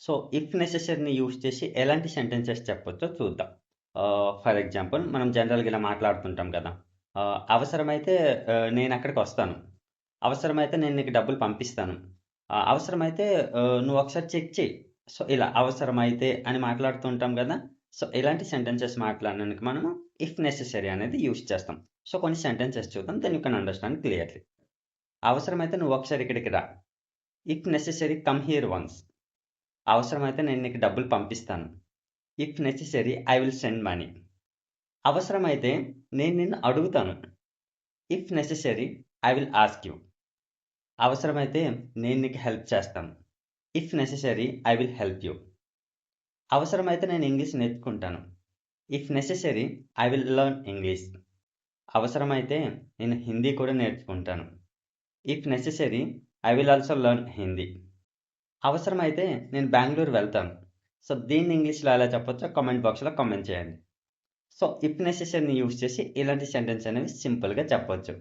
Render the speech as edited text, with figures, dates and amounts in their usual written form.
So, if నెసెసరీని use చేసి ఎలాంటి sentences చెప్పొచ్చో చూద్దాం. ఫర్ ఎగ్జాంపుల్ మనం జనరల్‌గా ఇలా మాట్లాడుతుంటాం కదా! అవసరమైతే నేనక్కడికొస్తాను. అవసరమైతే నేను నీకు డబ్బులు పంపిస్తాను. అవసరమైతే నువ్వొకసారి చెక్ చెయి. సో, ఇలా అవసరమైతే అని మాట్లాడుతూ ఉంటాం గదా! సో, ఇలాంటి సెంటెన్సెస్ మాట్లాడడానికి మనము ఇఫ్ నెసెసరీ అనేది యూజ్ చేస్తాం. సో, కొన్ని సెంటెన్సెస్ చూద్దాం. Then you can understand clearly. అవసరమైతే నువ్వొకసారి ఇక్కడికి రా. If necessary come here once. అవసరమైతే నేను నీకు డబ్బులు పంపిస్తాను. If necessary I will send money. అవసరమైతే నేను నిన్ను అడుగుతాను. If necessary I will ask you. అవసరమైతే నేను నీకు హెల్ప్ చేస్తాను. If necessary I will help you. అవసరమైతే నేను ఇంగ్లీష్ నేర్చుకుంటాను. If necessary I will learn English. అవసరమైతే నేను హిందీ కూడా నేర్చుకుంటాను. If necessary I will also learn Hindi. అవసరమైతే నేను బెంగుళూరు వెళ్తాను. సో, దీన్ని ఇంగ్లీష్‌లో ఎలా చెప్పొచ్చో కామెంట్ బాక్స్‌లో కామెంట్ చేయండి. సో, ఇఫ్ నెసెసరీని యూజ్ చేసి ఇలాంటి సెంటెన్స్ అనేవి సింపుల్‌గా చెప్పొచ్చు.